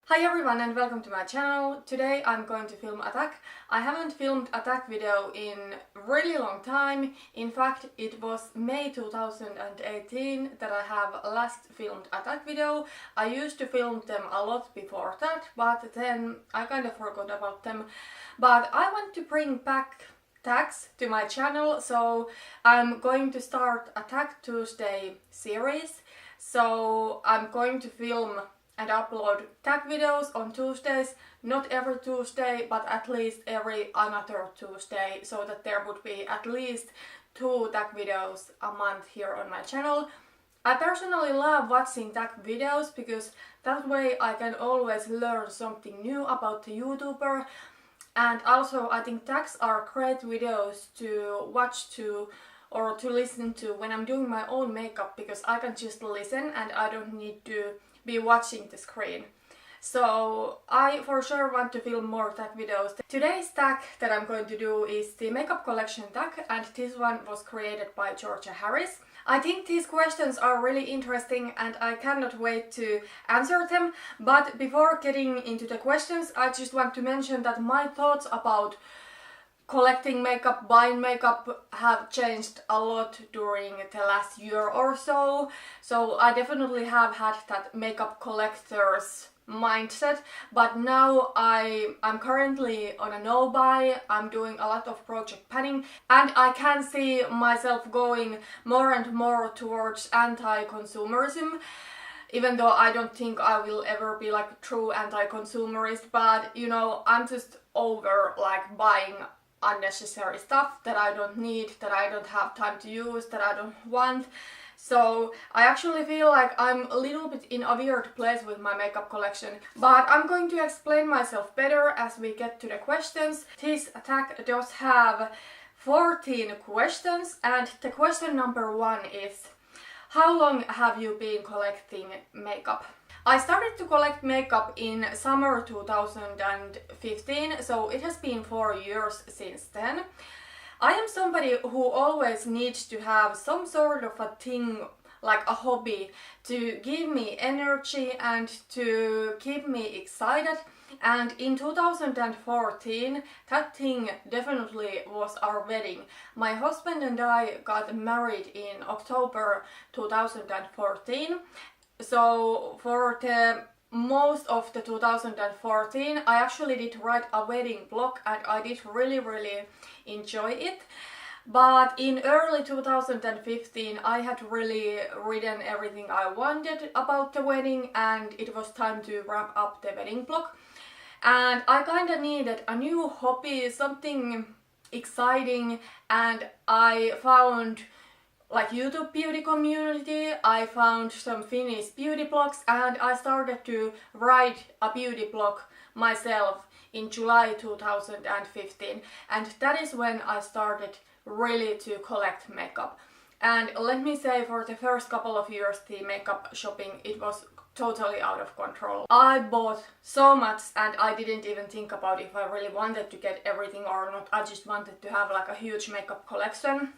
Hi everyone and welcome to my channel. Today I'm going to film a tag. I haven't filmed a tag video in really long time. In fact, it was May 2018 that I have last filmed a tag video. I used to film them a lot before that, but then I kind of forgot about them. But I want to bring back tags to my channel, so I'm going to start a Tag Tuesday series. So I'm going to film and upload tag videos on Tuesdays, not every Tuesday, but at least every another Tuesday, so that there would be at least 2 tag videos a month here on my channel. I personally love watching tag videos because that way I can always learn something new about the YouTuber, and also I think tags are great videos to watch or to listen to when I'm doing my own makeup, because I can just listen and I don't need to be watching the screen. So I for sure want to film more tag videos. Today's tag that I'm going to do is the makeup collection tag, and this one was created by Georgia Harris. I think these questions are really interesting and I cannot wait to answer them, but before getting into the questions, I just want to mention that my thoughts about collecting makeup, buying makeup have changed a lot during the last year or so. So I definitely have had that makeup collector's mindset, but now I'm currently on a no-buy. I'm doing a lot of project planning and I can see myself going more and more towards anti-consumerism. Even though I don't think I will ever be like a true anti-consumerist, but you know, I'm just over like buying unnecessary stuff that I don't need, that I don't have time to use, that I don't want. So I actually feel like I'm a little bit in a weird place with my makeup collection, but I'm going to explain myself better as we get to the questions. This tag does have 14 questions, and the question number 1 is: how long have you been collecting makeup? I started to collect makeup in summer 2015, so it has been 4 years since then. I am somebody who always needs to have some sort of a thing, like a hobby, to give me energy and to keep me excited. And in 2014, that thing definitely was our wedding. My husband and I got married in October 2014. So for the most of the 2014, I actually did write a wedding blog and I did really enjoy it. But in early 2015, I had really written everything I wanted about the wedding and it was time to wrap up the wedding blog. And I kind of needed a new hobby, something exciting, and I found like YouTube beauty community, I found some Finnish beauty blogs, and I started to write a beauty blog myself in July 2015, and that is when I started really to collect makeup. And let me say, for the first couple of years the makeup shopping, it was totally out of control. I bought so much and I didn't even think about if I really wanted to get everything or not. I just wanted to have like a huge makeup collection.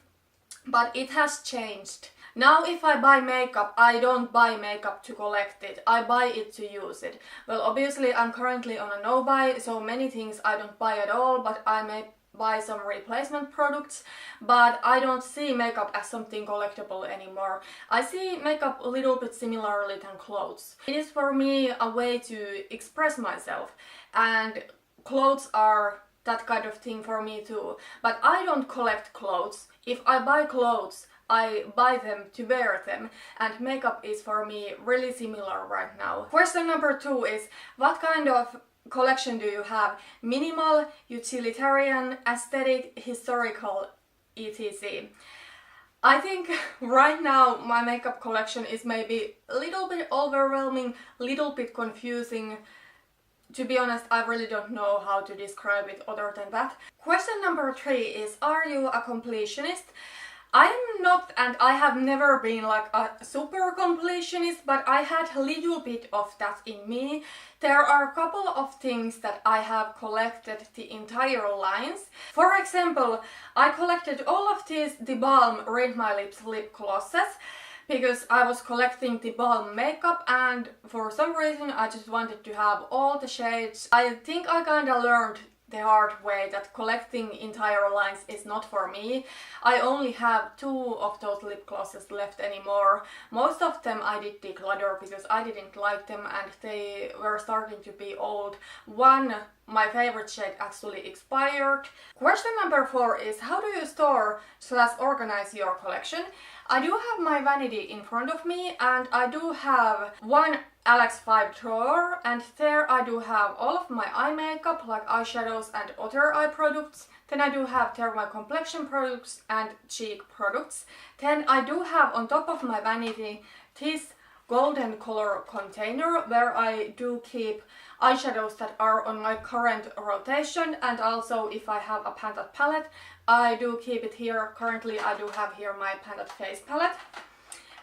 But it has changed. Now if I buy makeup, I don't buy makeup to collect it, I buy it to use it. Well, obviously I'm currently on a no-buy, so many things I don't buy at all, but I may buy some replacement products. But I don't see makeup as something collectible anymore. I see makeup a little bit similarly than clothes. It is for me a way to express myself, and clothes are that kind of thing for me too. But I don't collect clothes. If I buy clothes, I buy them to wear them, and makeup is for me really similar right now. Question number 2 is: what kind of collection do you have? Minimal, utilitarian, aesthetic, historical, etc. I think right now my makeup collection is maybe a little bit overwhelming, a little bit confusing. To be honest, I really don't know how to describe it other than that. Question number 3 is: are you a completionist? I am not, and I have never been like a super completionist, but I had a little bit of that in me. There are a couple of things that I have collected the entire lines. For example, I collected all of these The Balm Read My Lips lip glosses because I was collecting the balm makeup, and for some reason I just wanted to have all the shades. I think I kinda learned the hard way that collecting entire lines is not for me. I only have 2 of those lip glosses left anymore. Most of them I did declutter because I didn't like them and they were starting to be old. One, my favorite shade, actually expired. Question number 4 is, how do you store / organize your collection? I do have my vanity in front of me, and I do have one LX5 drawer, and there I do have all of my eye makeup, like eyeshadows and other eye products. Then I do have there my complexion products and cheek products. Then I do have on top of my vanity this golden color container where I do keep eyeshadows that are on my current rotation, and also if I have a painted palette, I do keep it here. Currently I do have here my painted face palette.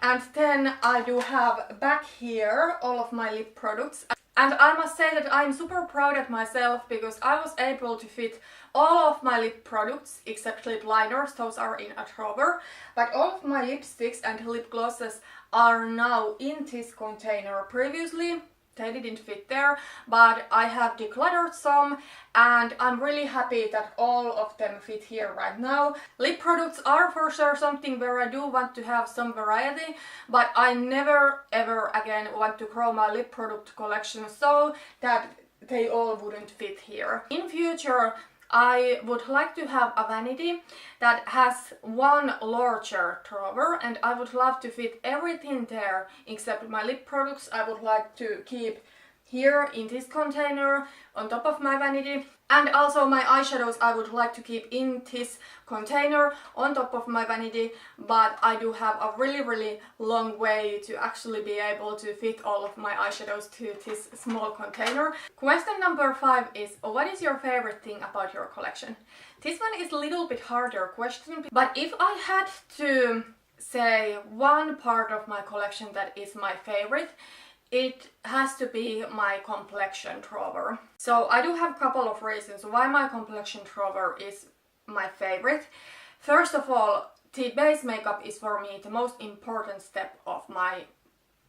And then I do have back here all of my lip products. And I must say that I'm super proud of myself because I was able to fit all of my lip products except lip liners, those are in a drawer, but all of my lipsticks and lip glosses are now in this container. Previously they didn't fit there, but I have decluttered some and I'm really happy that all of them fit here right now. Lip products are for sure something where I do want to have some variety, but I never ever again want to grow my lip product collection so that they all wouldn't fit here. In future, I would like to have a vanity that has one larger drawer, and I would love to fit everything there except my lip products. I would like to keep here in this container on top of my vanity, and also my eyeshadows I would like to keep in this container on top of my vanity, but I do have a really long way to actually be able to fit all of my eyeshadows to this small container. Question number 5 is, what is your favorite thing about your collection? This one is a little bit harder question, but if I had to say one part of my collection that is my favorite, it has to be my complexion drawer. So I do have a couple of reasons why my complexion drawer is my favorite. First of all, the base makeup is for me the most important step of my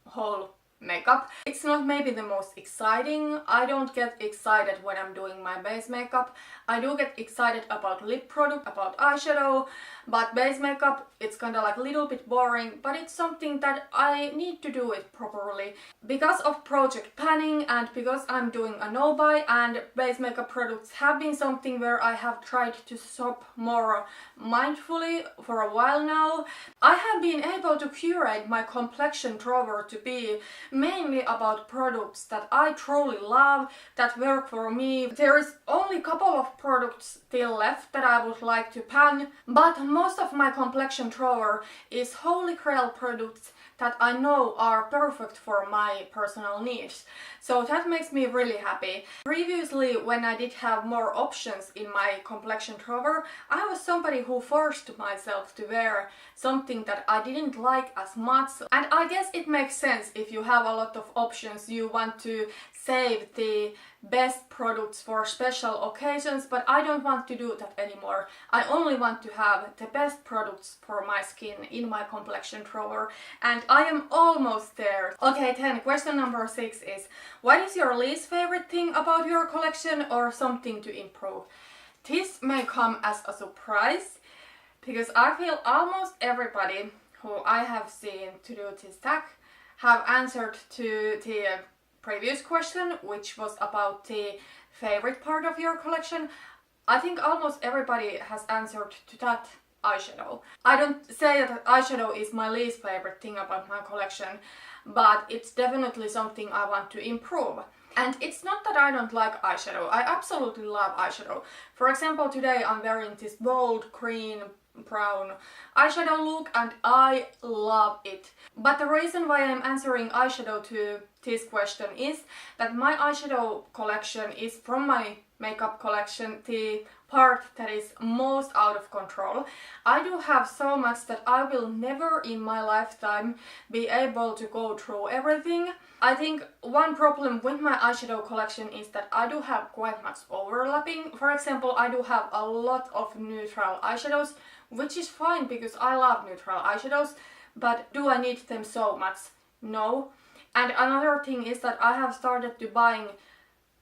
whole makeup. It's not maybe the most exciting. I don't get excited when I'm doing my base makeup. I do get excited about lip product, about eyeshadow, but base makeup, it's kind of like a little bit boring, but it's something that I need to do it properly. Because of project planning and because I'm doing a no-buy, and base makeup products have been something where I have tried to shop more mindfully for a while now, I have been able to curate my complexion drawer to be mainly about products that I truly love, that work for me. There is only a couple of products still left that I would like to pan, but most of my complexion drawer is holy grail products that I know are perfect for my personal needs. So that makes me really happy. Previously, when I did have more options in my complexion drawer, I was somebody who forced myself to wear something that I didn't like as much. And I guess it makes sense if you have a lot of options, you want to save the best products for special occasions, but I don't want to do that anymore. I only want to have the best products for my skin in my complexion drawer, and I am almost there. Okay, then question number 6 is, what is your least favorite thing about your collection or something to improve? This may come as a surprise because I feel almost everybody who I have seen to do this tag have answered to the previous question, which was about the favorite part of your collection. I think almost everybody has answered to that eyeshadow. I don't say that eyeshadow is my least favorite thing about my collection, but it's definitely something I want to improve. And it's not that I don't like eyeshadow, I absolutely love eyeshadow. For example, today I'm wearing this bold green brown eyeshadow look and I love it. But the reason why I'm answering eyeshadow to this question is that my eyeshadow collection is from my makeup collection the part that is most out of control. I do have so much that I will never in my lifetime be able to go through everything. I think one problem with my eyeshadow collection is that I do have quite much overlapping. For example, I do have a lot of neutral eyeshadows, which is fine because I love neutral eyeshadows, but do I need them so much? No. And another thing is that I have started to buying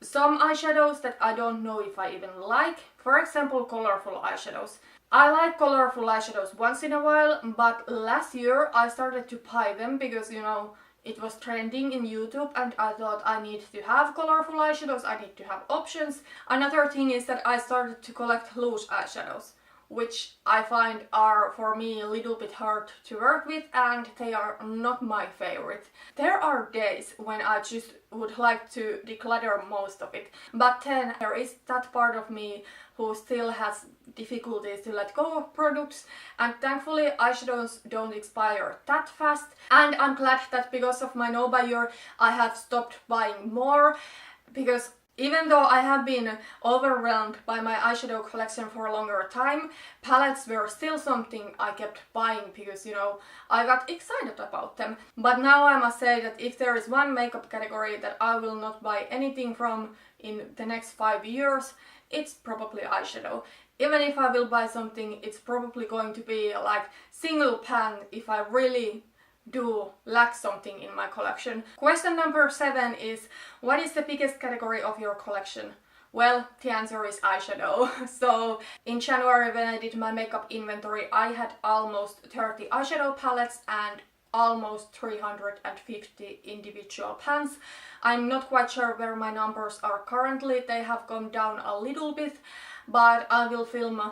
some eyeshadows that I don't know if I even like. For example, colorful eyeshadows. I like colorful eyeshadows once in a while, but last year I started to buy them because, you know, it was trending in YouTube and I thought I need to have colorful eyeshadows, I need to have options. Another thing is that I started to collect loose eyeshadows, which I find are for me a little bit hard to work with and they are not my favorite. There are days when I just would like to declutter most of it, but then there is that part of me who still has difficulties to let go of products, and thankfully eyeshadows don't expire that fast, and I'm glad that because of my no buyer I have stopped buying more, because even though I have been overwhelmed by my eyeshadow collection for a longer time, palettes were still something I kept buying because, you know, I got excited about them. But now I must say that if there is one makeup category that I will not buy anything from in the next 5 years, it's probably eyeshadow. Even if I will buy something, it's probably going to be like single pan if I really do lack something in my collection. Question number 7 is, what is the biggest category of your collection? Well, the answer is eyeshadow. So in January when I did my makeup inventory, I had almost 30 eyeshadow palettes and almost 350 individual pans. I'm not quite sure where my numbers are currently. They have gone down a little bit, but I will film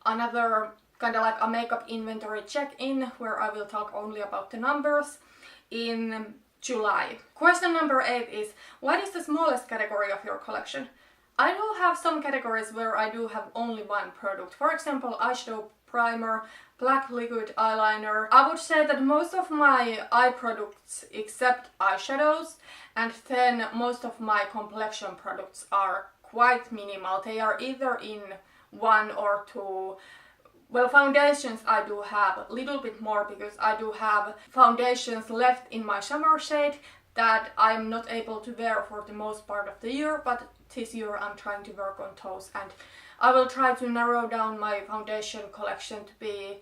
another kind of like a makeup inventory check-in where I will talk only about the numbers in July. Question number 8 is, what is the smallest category of your collection? I do have some categories where I do have only one product. For example, eyeshadow primer, black liquid eyeliner. I would say that most of my eye products except eyeshadows, and then most of my complexion products are quite minimal. They are either in 1 or 2. Well, foundations I do have a little bit more because I do have foundations left in my summer shade that I'm not able to wear for the most part of the year, but this year I'm trying to work on those, and I will try to narrow down my foundation collection to be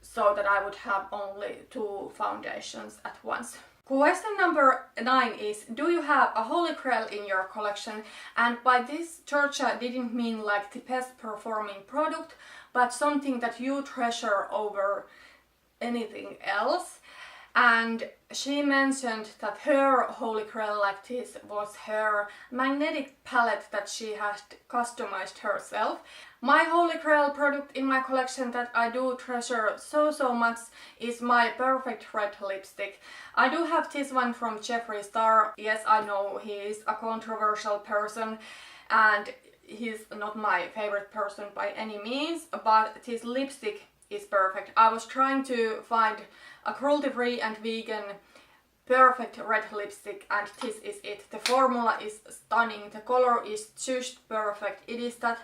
so that I would have only 2 foundations at once. Question number 9 is, do you have a holy grail in your collection? And by this, Georgia didn't mean like the best performing product, but something that you treasure over anything else. And she mentioned that her holy grail like this was her magnetic palette that she had customized herself. My holy grail product in my collection that I do treasure so much is my perfect red lipstick. I do have this one from Jeffree Star. Yes, I know he is a controversial person and he's not my favorite person by any means, but this lipstick is perfect. I was trying to find a cruelty-free and vegan perfect red lipstick and this is it. The formula is stunning, the color is just perfect. It is that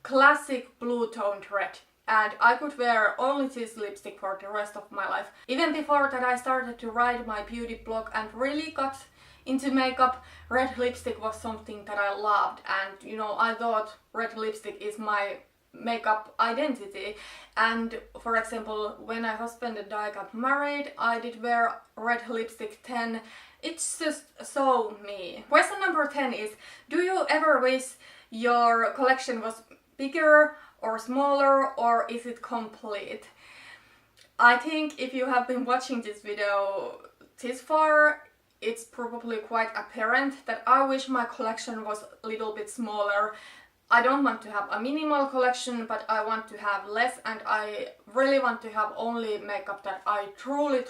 classic blue toned red and I could wear only this lipstick for the rest of my life. Even before that I started to write my beauty blog and really got into makeup, red lipstick was something that I loved, and you know, I thought red lipstick is my makeup identity. And for example, when my husband and I got married, I did wear red lipstick then. It's just so me. Question number 10 is, do you ever wish your collection was bigger or smaller, or is it complete? I think if you have been watching this video this far, it's probably quite apparent that I wish my collection was a little bit smaller. I don't want to have a minimal collection, but I want to have less, and I really want to have only makeup that I truly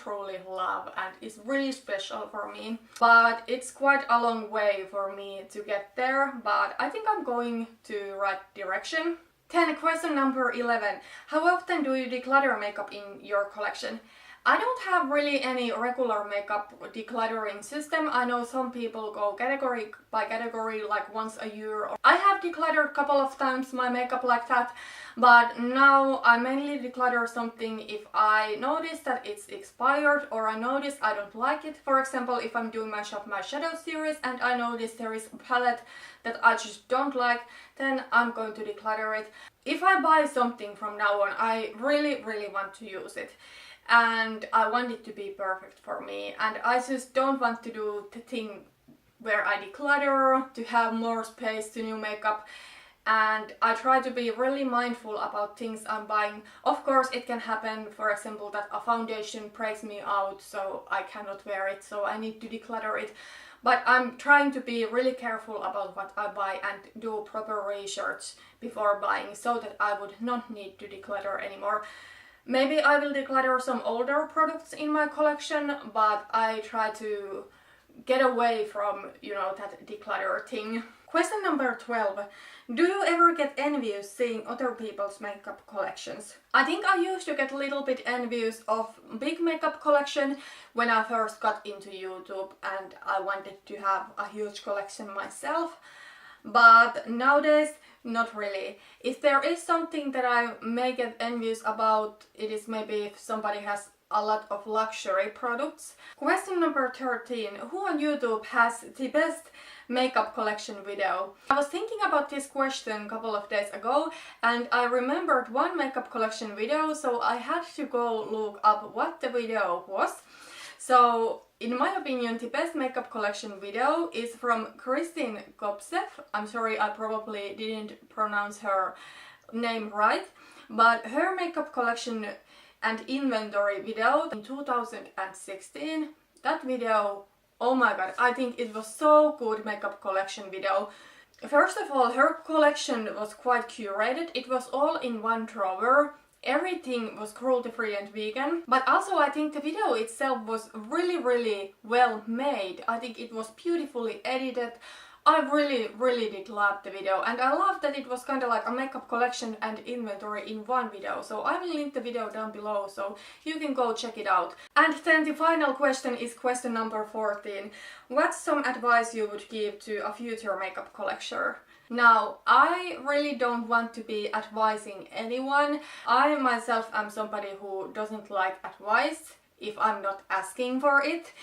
love and is really special for me. But it's quite a long way for me to get there, but I think I'm going to right direction. Then question number 11. How often do you declutter makeup in your collection? I don't have really any regular makeup decluttering system. I know some people go category by category like once a year. I have decluttered a couple of times my makeup like that, but now I mainly declutter something if I notice that it's expired or I notice I don't like it. For example, if I'm doing my Shop My Shadow series and I notice there is a palette that I just don't like, then I'm going to declutter it. If I buy something from now on, I really want to use it. and I want it to be perfect for me, and I just don't want to do the thing where I declutter to have more space to new makeup. And I try to be really mindful about things I'm buying. Of course, it can happen, for example, that a foundation breaks me out, so I cannot wear it, so I need to declutter it. But I'm trying to be really careful about what I buy and do proper research before buying, so that I would not need to declutter anymore. Maybe I will declutter some older products in my collection, but I try to get away from, that declutter thing. Question number 12. Do you ever get envious seeing other people's makeup collections? I think I used to get a little bit envious of big makeup collection when I first got into YouTube and I wanted to have a huge collection myself. But nowadays, not really. If there is something that I may get envious about, it is maybe if somebody has a lot of luxury products. Question number 13. Who on YouTube has the best makeup collection video? I was thinking about this question a couple of days ago and I remembered one makeup collection video, so I had to go look up what the video was. So in my opinion, the best makeup collection video is from Kristine Kobzeff. I'm sorry, I probably didn't pronounce her name right, but her makeup collection and inventory video in 2016. That video, oh my god, I think it was so good makeup collection video. First of all, her collection was quite curated. It was all in one drawer. Everything was cruelty-free and vegan. But also I think the video itself was really well made. I think it was beautifully edited. I really did love the video, and I love that it was kind of like a makeup collection and inventory in one video. So I will link the video down below so you can go check it out. And then the final question is question number 14. What's some advice you would give to a future makeup collector? Now, I really don't want to be advising anyone. I myself am somebody who doesn't like advice if I'm not asking for it.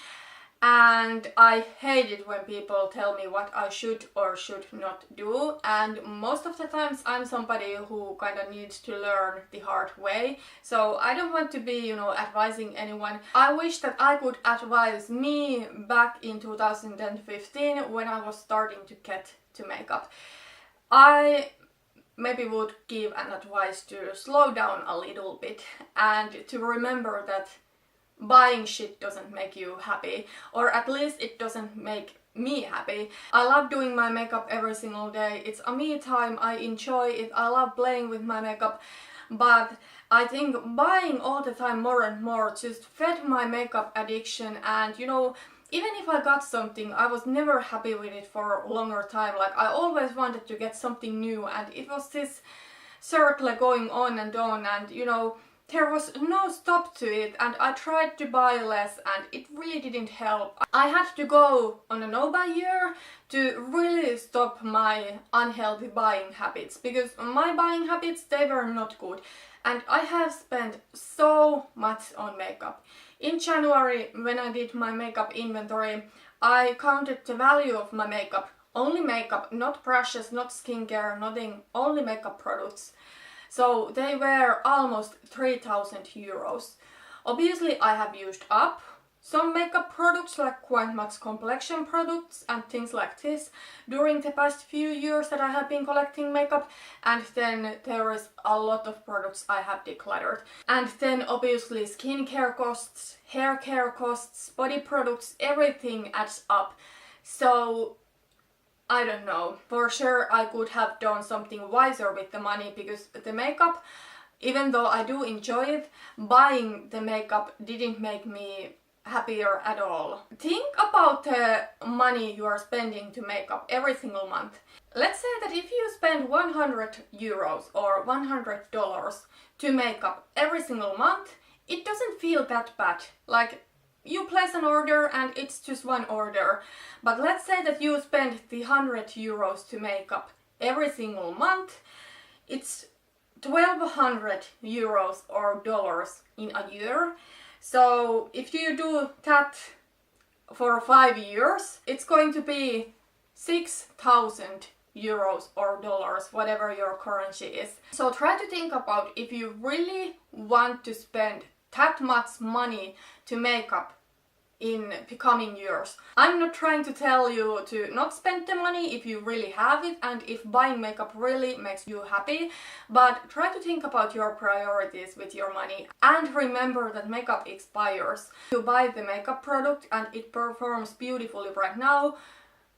And I hate it when people tell me what I should or should not do, and most of the times I'm somebody who kind of needs to learn the hard way, so I don't want to be, advising anyone. I wish that I could advise me back in 2015 when I was starting to get to makeup. I maybe would give an advice to slow down a little bit and to remember that buying shit doesn't make you happy, or at least it doesn't make me happy. I love doing my makeup every single day. It's a me time, I enjoy it, I love playing with my makeup, but I think buying all the time more and more just fed my makeup addiction. And even if I got something, I was never happy with it for a longer time. Like, I always wanted to get something new, and it was this circle going on, and there was no stop to it, and I tried to buy less and it really didn't help. I had to go on a no-buy year to really stop my unhealthy buying habits, because my buying habits, they were not good. And I have spent so much on makeup. In January, when I did my makeup inventory, I counted the value of my makeup. Only makeup, not brushes, not skincare, nothing, only makeup products. So they were almost 3,000 euros. Obviously I have used up some makeup products, like quite much complexion products and things like this during the past few years that I have been collecting makeup, and then there is a lot of products I have decluttered. And then obviously skincare costs, hair care costs, body products, everything adds up. So I don't know, for sure I could have done something wiser with the money, because the makeup, even though I do enjoy it, buying the makeup didn't make me happier at all. Think about the money you are spending to makeup every single month. Let's say that if you spend 100 euros or $100 to makeup every single month, it doesn't feel that bad. Like, you place an order and it's just one order. But let's say that you spend the 100 euros to makeup every single month. It's 1,200 euros or dollars in a year. So if you do that for 5 years, it's going to be 6,000 euros or dollars, whatever your currency is. So try to think about, if you really want to spend that much money to makeup in becoming yours. I'm not trying to tell you to not spend the money if you really have it and if buying makeup really makes you happy, but try to think about your priorities with your money and remember that makeup expires. You buy the makeup product and it performs beautifully right now,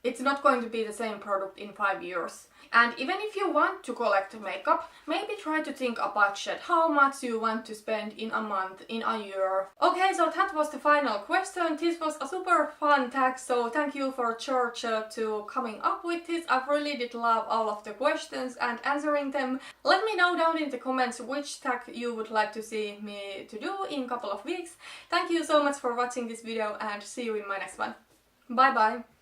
it's not going to be the same product in 5 years. And even if you want to collect makeup, maybe try to think a budget, how much you want to spend in a month, in a year. Okay, so that was the final question. This was a super fun tag, so thank you for George to coming up with this. I really did love all of the questions and answering them. Let me know down in the comments which tag you would like to see me to do in a couple of weeks. Thank you so much for watching this video and see you in my next one. Bye bye!